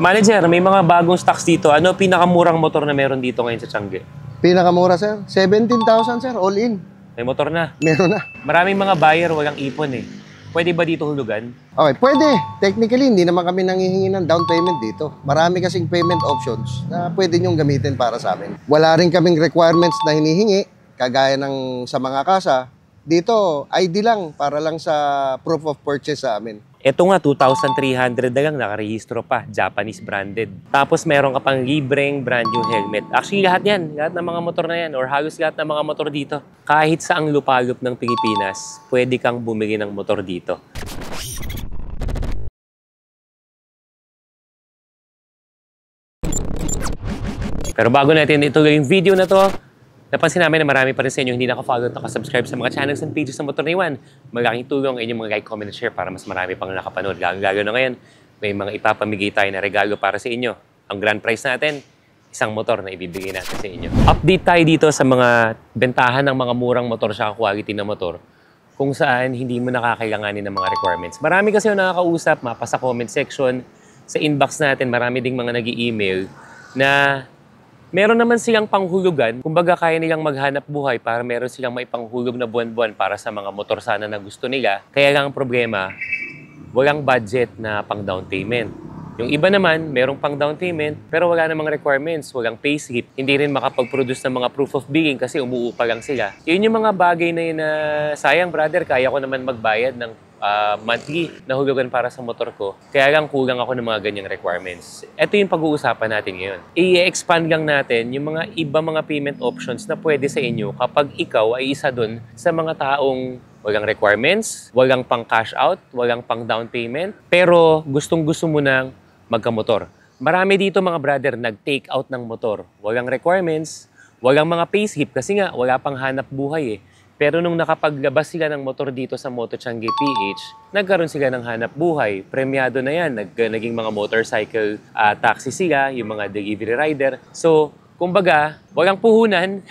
Manager, may mga bagong stocks dito. Ano pinakamurang motor na meron dito ngayon sa Tiangge? Pinakamura, sir. 17,000, sir. All in. May motor na. Meron na. Maraming mga buyer walang ipon eh. Pwede ba dito hulugan? Okay, pwede. Technically, hindi naman kami nanghihingi ng down payment dito. Marami kasing payment options na pwede nyong gamitin para sa amin. Wala rin kaming requirements na hinihingi, kagaya ng sa mga kasa. Dito, ID lang para lang sa proof of purchase sa amin. Ito nga, 2,300 na lang, nakarehistro pa, Japanese branded. Tapos meron ka pang libreng brand new helmet. Actually, lahat yan, lahat ng mga motor na yan, or halos lahat ng mga motor dito. Kahit saang lupalop ng Pilipinas, pwede kang bumili ng motor dito. Pero bago natin ituloy yung video na to, napansin namin na marami pa rin sa inyo hindi naka-follow at naka-subscribe sa mga channels and pages ng Motor na Iwan. Malaking tulong ang inyong mga like, comment, and share para mas marami pang nakapanood. Lalo na ngayon, may mga ipapamigay tayo na regalo para sa inyo. Ang grand prize natin, isang motor na ibibigay natin sa inyo. Update tayo dito sa mga bentahan ng mga murang motor sa quality na motor kung saan hindi mo nakakailanganin ng mga requirements. Marami kasi yung nakakausap, mapa sa comment section, sa inbox natin, marami ding mga nag-i-email na meron naman silang panghulugan, kumbaga kaya nilang maghanap buhay para meron silang may panghulog na buwan-buwan para sa mga motor sana na gusto nila. Kaya lang ang problema, walang budget na pang down payment. Yung iba naman, merong pang down payment, pero wala namang requirements, walang payslip, hindi rin makapag-produce ng mga proof of billing kasi umuupa lang sila. Yun yung mga bagay na yun na, sayang brother, kaya ko naman magbayad ng monthly na hulugan para sa motor ko. Kaya lang kulang ako ng mga ganyang requirements. Ito yung pag-uusapan natin ngayon. I-expand lang natin yung mga iba mga payment options na pwede sa inyo kapag ikaw ay isa dun sa mga taong walang requirements, walang pang cash out, walang pang down payment, pero gustong-gusto mo nang magkamotor. Marami dito mga brother nag-take out ng motor. Walang requirements, walang mga payslip kasi nga wala pang hanap buhay eh. Pero nung nakapaglabas sila ng motor dito sa Moto Tiangge PH, nagkaroon sila ng hanap buhay. Premyado na yan. Naging mga motorcycle taxi sila, yung mga delivery rider. So, kumbaga, walang puhunan.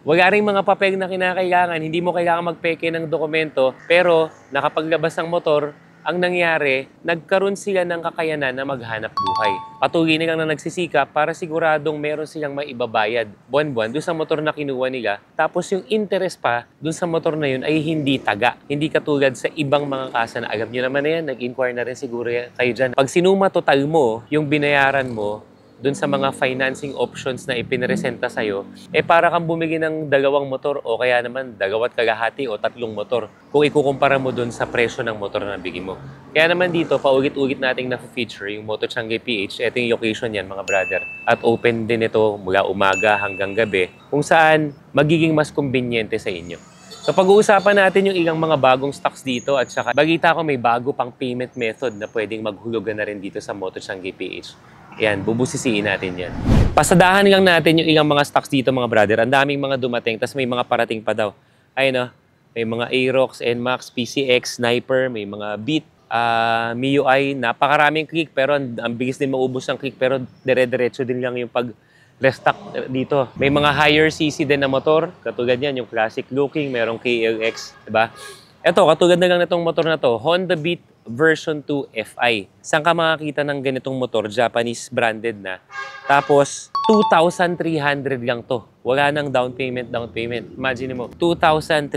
Wala rin mga papel na kinakailangan. Hindi mo kailangan magpeke ng dokumento. Pero, nakapaglabas ng motor, ang nangyari, nagkaroon sila ng kakayanan na maghanap buhay. Patuloy nilang na nagsisikap para siguradong meron silang maibabayad buwan-buwan doon sa motor na kinuha nila. Tapos yung interest pa doon sa motor na yun ay hindi taga. Hindi katulad sa ibang mga kasa na alam nyo naman na yan, nag-inquire na rin siguro kayo dyan. Pag sinuma total mo, yung binayaran mo, doon sa mga financing options na ipinresenta sa'yo, para kang bumili ng dalawang motor o kaya naman dalawat kalahati o tatlong motor kung ikukumpara mo doon sa presyo ng motor na nabili mo. Kaya naman dito, paulit-ulit nating na-feature yung Moto Tiangge PH. Ito yung location yan mga brother. At open din ito mula umaga hanggang gabi kung saan magiging mas kumbinyente sa inyo. So pag-uusapan natin yung ilang mga bagong stocks dito at saka balita ko may bago pang payment method na pwedeng maghulugan na rin dito sa Moto Tiangge PH. Yan, bubusisiin natin yan. Pasadahan lang natin yung ilang mga stocks dito mga brother. Ang daming mga dumating, tas may mga parating pa daw. Ayun o, may mga Aerox, NMAX, PCX, Sniper, may mga Beat, MIUI. Napakaraming click pero ang bilis din maubos ng click pero dire-diretso din lang yung pag-restock dito. May mga higher CC din na motor. Katulad yan, yung classic looking, merong KLX, diba? Ito, katulad na lang itong motor na to, Honda Beat version 2 FI. Saan ka makakita ng ganitong motor? Japanese branded na. Tapos, 2,300 lang to. Wala nang down payment. Imagine mo, 2,300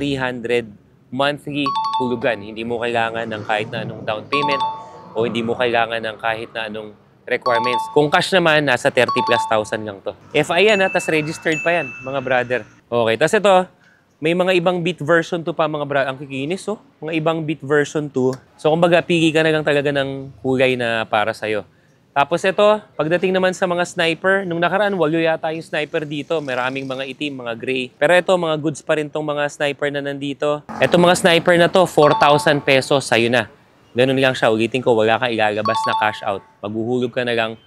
monthly hulugan. Hindi mo kailangan ng kahit na anong down payment o hindi mo kailangan ng kahit na anong requirements. Kung cash naman, nasa 30,000+ lang to. FI yan ha, tas registered pa yan, mga brother. Okay, tas ito, may mga ibang Beat version 2 pa mga brother. Ang kikinis, oh. Mga ibang Beat version 2. So, kumbaga, pili ka na lang talaga ng kulay na para sa'yo. Tapos ito, pagdating naman sa mga sniper, nung nakaraan, walo yata yung sniper dito. Maraming mga itim, mga gray. Pero ito, mga goods pa rin tong mga sniper na nandito. Ito mga sniper na to, 4,000 pesos, sa'yo na. Ganun lang siya. Ulitin ko, wala kang ilalabas na cash out. Maghuhulog ka na lang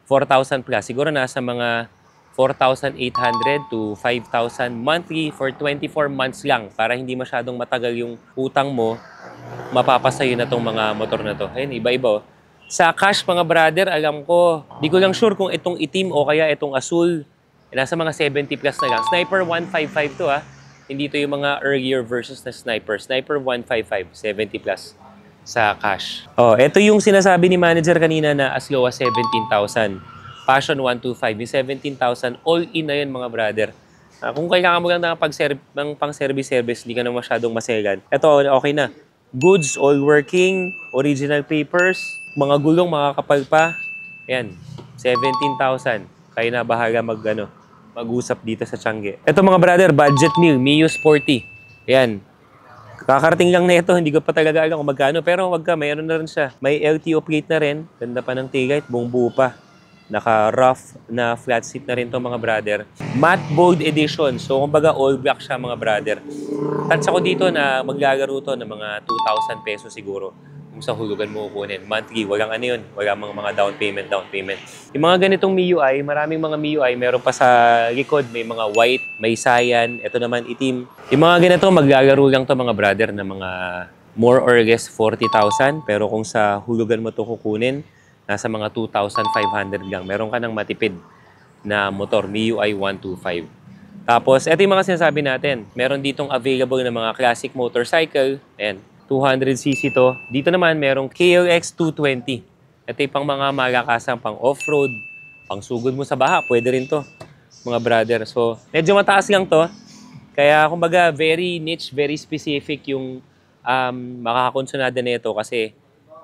4,000+. Siguro nasa mga 4,800 to 5,000 monthly for 24 months lang para hindi masyadong matagal yung utang mo, mapapasayo na tong mga motor na to. Ayun, iba-iba. Oh. Sa cash, mga brother, alam ko, di ko lang sure kung itong itim o kaya itong asul, nasa mga 70+ na lang. Sniper 155 to ha. Hindi to yung mga earlier versions na Sniper. Sniper 155, 70+. sa cash. Oh, ito yung sinasabi ni manager kanina na as low as 17,000. Passion 125, yung 17,000, all in na yun mga brother. Kung kailangan mo lang ng pang-service, hindi ka na masyadong maselan. Ito, okay na. Goods, all working, original papers, mga gulong, makakapal pa. Yan, 17,000. Kaya na bahala mag-usap dito sa Tiangge. Ito mga brother, budget meal, Mio Sporty. Yan. Kakarating lang na ito, hindi ko pa talaga alam kung magkano. Pero wag ka, mayroon na rin siya. May LTO plate na rin. Ganda pa ng taillight, buong buo pa. Naka-rough na flat seat na rin to mga brother. Matte Bold Edition. So, kumbaga all black siya mga brother. Touch ako dito na maglalaro to ng mga 2,000 pesos siguro. Kung sa hulugan mo kukunin. Monthly, walang ano yun. Walang mga down payment. Yung mga ganitong MIUI, maraming mga MIUI, meron pa sa likod, may mga white, may cyan, ito naman itim. Yung mga ganito, maglalaro lang to mga brother na mga more or less 40,000. Pero kung sa hulugan mo to kukunin, nasa mga 2,500 lang. Meron ka ng matipid na motor, MIUI 125. Tapos, ito yung mga sinasabi natin. Meron ditong available na mga classic motorcycle. Ayan, 200cc to. Dito naman, merong KLX 220. Ito yung pang mga malakasang pang off-road, pang sugod mo sa baha. Pwede rin to, mga brother. So, medyo mataas lang to. Kaya, kumbaga, very niche, very specific yung makakakonsonada nito kasi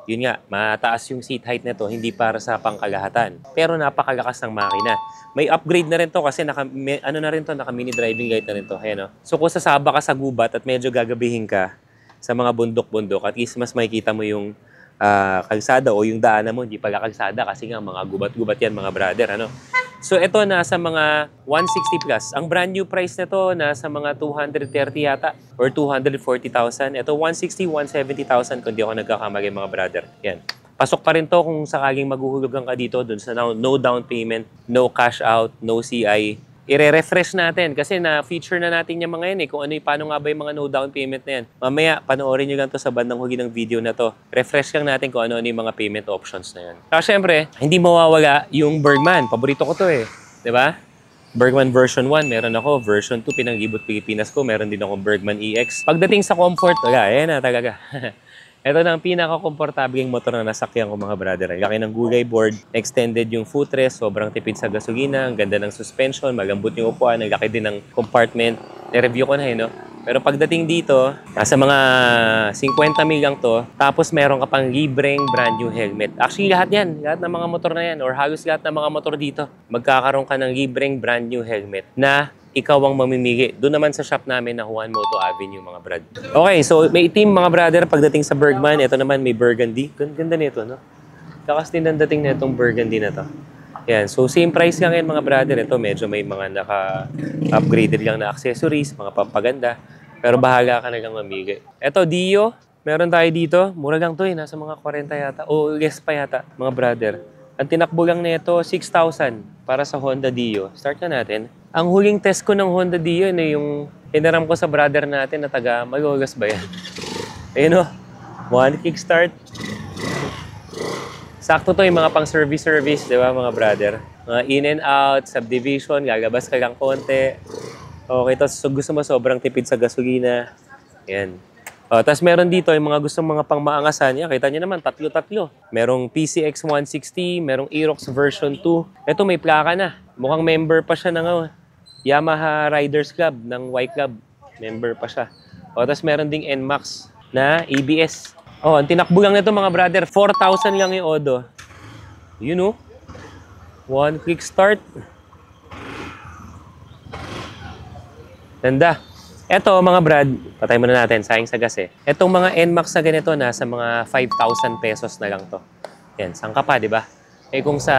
yun nga, mataas yung seat height nito, hindi para sa pangkalahatan. Pero napakalakas ng makina. May upgrade na rin to kasi naka mini driving light na rin to. Ayan, no? So kung sasaba ka sa gubat at medyo gagabihin ka sa mga bundok-bundok, at least mas makikita mo yung kalsada o yung daanan mo, hindi pala kalsada kasi nga mga gubat-gubat yan mga brother. Ano? So ito nasa mga 160 plus. Ang brand new price nito nasa mga 230 yata or 240,000. Ito 160, 170,000 kung di ako nagkakamali mga brother. Yan. Pasok pa rin to kung sakaling maghuhulugan ka dito dun sa no down payment, no cash out, no CI. I-refresh natin kasi na-feature na natin yung mga yan kung paano nga ba yung mga no down payment na yan. Mamaya, panoorin nyo lang to sa bandang huli ng video na to. Refresh lang natin kung ano yung mga payment options na yan. Kaya syempre, hindi mawawala yung Bergman. Paborito ko to Diba? Bergman version 1, meron ako. Version 2, Pinanglibot Pilipinas ko. Meron din ako Bergman EX. Pagdating sa comfort, wala. Ayan na talaga. Ito na ang pinaka-komportableng motor na nasakyan ko mga brother. Laki ng gulay board, extended yung footrest, sobrang tipid sa gasolina, ang ganda ng suspension, malambot yung upuan, ang laki din ng compartment. I-review ko na no? Pero pagdating dito, nasa mga 50 mil lang to, tapos meron ka pang libreng brand new helmet. Actually, lahat ng mga motor na yan, or halos lahat ng mga motor dito, magkakaroon ka ng libreng brand new helmet na ikaw ang mamimili. Doon naman sa shop namin na Juan Moto Avenue, mga brad. Okay, so may itim mga brother pagdating sa Bergman. Ito naman may burgundy. Ganda nito, no? Kakas din ang dating na itong burgundy na to. Yan, so same price lang yan mga brother. Ito medyo may mga naka-upgraded lang na accessories, mga pampaganda. Pero bahala ka na lang mamili. Ito, Dio. Meron tayo dito. Mura lang to nasa mga 40 yata. O less pa yata, mga brother. Ang tinakbo lang nito 6,000 para sa Honda Dio. Start na natin. Ang huling test ko ng Honda Dio, yung hinaram ko sa brother natin na taga Malolos ba yan? Ayun one kickstart. Sakto to yung mga pang service, di ba mga brother? Mga in and out, subdivision, gagabas ka lang konti. Okay, tapos gusto mo sobrang tipid sa gasolina. Yan. Tapos meron dito yung mga gustong mga pang-maangasan. Yan, kita nyo naman, tatlo-tatlo. Merong PCX 160, merong Aerox version 2. Ito may plaka na. Mukhang member pa siya ng Yamaha Riders Club, ng Y Club. Member pa siya. Tapos meron ding NMAX na ABS. Ang tinakbo lang nito mga brother, 4,000 lang yung odo. Yun one quick start. Ganda. Eto mga brad, patay muna natin, sayang sa gas Etong mga NMAX na ganito, nasa mga 5,000 pesos na lang to. Yan, sangka pa, di ba? Kung sa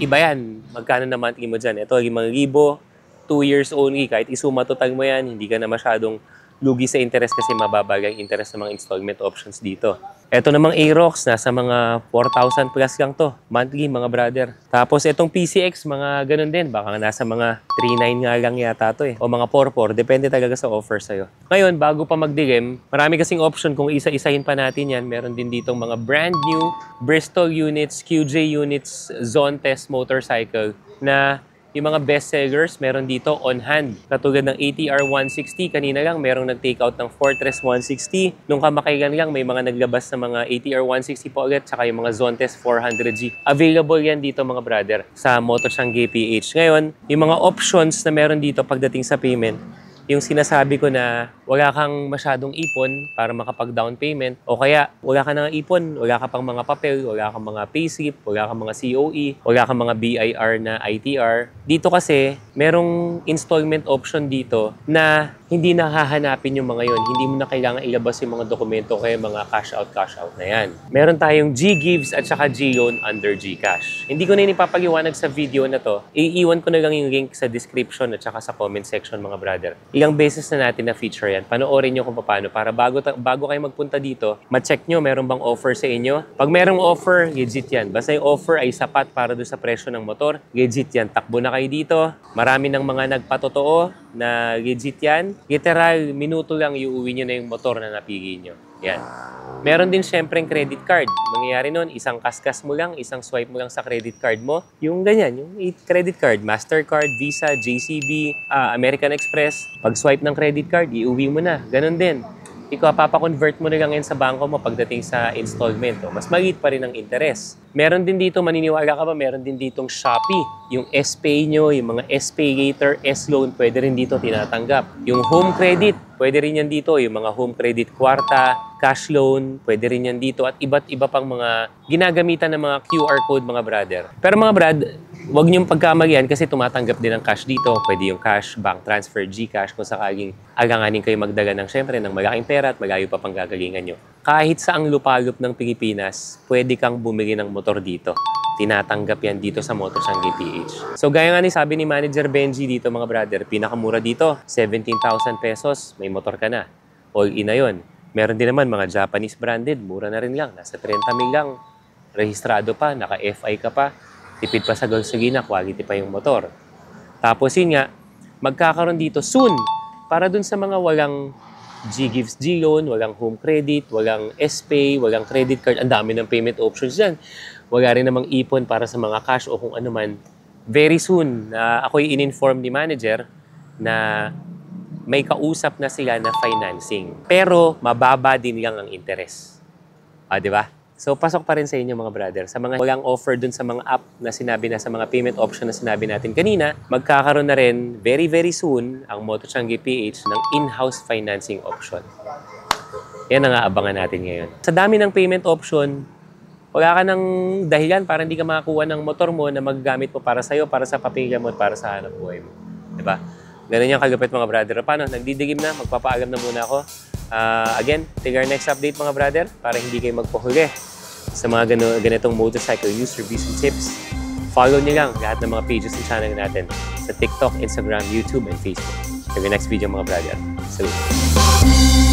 iba yan, magkano na monthly mo dyan? Ito, 5,000, 2 years only. Kahit isumatutag mo yan, hindi ka na masyadong lugi sa interest kasi mababa yung interest ng mga installment options dito. Ito namang Aerox, nasa mga 4,000 plus lang to. Monthly, mga brother. Tapos itong PCX, mga ganun din. Baka nasa mga 3,900 nga lang yata to O mga 4,400. Depende talaga sa offer sa'yo. Ngayon, bago pa magdilim, marami kasing option kung isa-isahin pa natin yan. Meron din ditong mga brand new Bristol units, QJ units, zone test motorcycle na Yung mga best sellers, meron dito on hand. Katulad ng ATR 160, kanina lang merong nag-take out ng Fortress 160. Nung kamakailan lang, may mga naglabas na mga ATR 160 po ulit, tsaka yung mga Zontes 400G. Available yan dito mga brother sa Motochangge PH. Ngayon, yung mga options na meron dito pagdating sa payment, yung sinasabi ko na wala kang masyadong ipon para makapag-down payment o kaya wala ka nang ipon, wala ka pang mga papel, wala kang mga payslip, wala kang mga COE, wala kang mga BIR na ITR. Dito kasi, merong installment option dito na hindi na hahanapin yung mga yon. Hindi mo na kailangan ilabas yung mga dokumento kaya mga cash out na yan. Meron tayong G-Gives at saka G-Loan under Gcash. Hindi ko na ipapaliwanag sa video na to. Iiwan ko na lang yung link sa description at saka sa comment section mga brother. Ilang beses na natin na feature yan. Panoorin nyo kung paano para bago kayo magpunta dito, ma-check nyo meron bang offer sa inyo. Pag merong offer, legit yan. Basta yung offer ay sapat para doon sa presyo ng motor, legit yan. Takbo na kayo dito. Marami ng mga nagpatotoo na legit yan. Literal, minuto lang iuwi nyo na yung motor na napili nyo. Yan. Meron din syempre credit card. Mangyayari nun, isang kaskas mo lang, isang swipe mo lang sa credit card mo. Yung ganyan, yung credit card, Mastercard, Visa, JCB, American Express. Pag swipe ng credit card, iuwi mo na. Ganon din. Ikaw, papakonvert mo na lang yan sa bangko mo pagdating sa installment. Mas maliit pa rin ang interest. Meron din dito, maniniwala ka ba, meron din ditong Shopee. Yung S-Pay nyo, yung mga S-Pay Later, S-Loan, pwede rin dito tinatanggap. Yung home credit, pwede rin yan dito. Yung mga home credit kwarta, cash loan, pwede rin yan dito. At iba't iba pang mga ginagamitan ng mga QR code, mga brother. Pero mga brad, huwag niyong pagkamalian kasi tumatanggap din ng cash dito. Pwede yung cash, bank transfer, Gcash kung sakaling alanganin kayo magdala ng syempre ng malaking pera at malayo pa pang gagalingan nyo. Kahit saang lupalop ng Pilipinas, pwede kang bumili ng motor dito. Tinatanggap yan dito sa Motochangge PH. So gaya nga ni sabi ni Manager Benji dito mga brother, pinakamura dito, 17,000 pesos, may motor ka na. All in na yun. Meron din naman mga Japanese branded, mura na rin lang, nasa 30 mil lang. Rehistrado pa, naka-FI ka pa, tipid pa sa gasolina, quality pa yung motor. Tapos yun nga, magkakaroon dito soon, para dun sa mga walang G-Gives G-Loan, walang home credit, walang S-Pay, walang credit card, ang dami ng payment options dyan. Wala rin namang ipon para sa mga cash o kung ano man. Very soon, ako'y in-inform ni manager na may kausap na sila na financing. Pero mababa din lang ang interest. Di ba? So, pasok pa rin sa inyo mga brother. Sa mga walang offer dun sa mga app na sinabi na sa mga payment option na sinabi natin kanina, magkakaroon na rin very, very soon ang Motochangge PH ng in-house financing option. Yan ang aabangan natin ngayon. Sa dami ng payment option, wala ka ng dahilan para hindi ka makakuha ng motor mo na maggamit mo para sa'yo, para sa pamilya mo at para sa hanap buhay mo. Diba? Ganun yung kagapit mga brother. Paano? Nagdidigim na, magpapaalam na muna ako. Again, till our next update mga brother para hindi kayo magpahuli sa mga ganitong motorcycle use, reviews, and tips. Follow nyo lang lahat ng mga pages ng channel natin sa TikTok, Instagram, YouTube, and Facebook. Till our next video mga brother. Salute!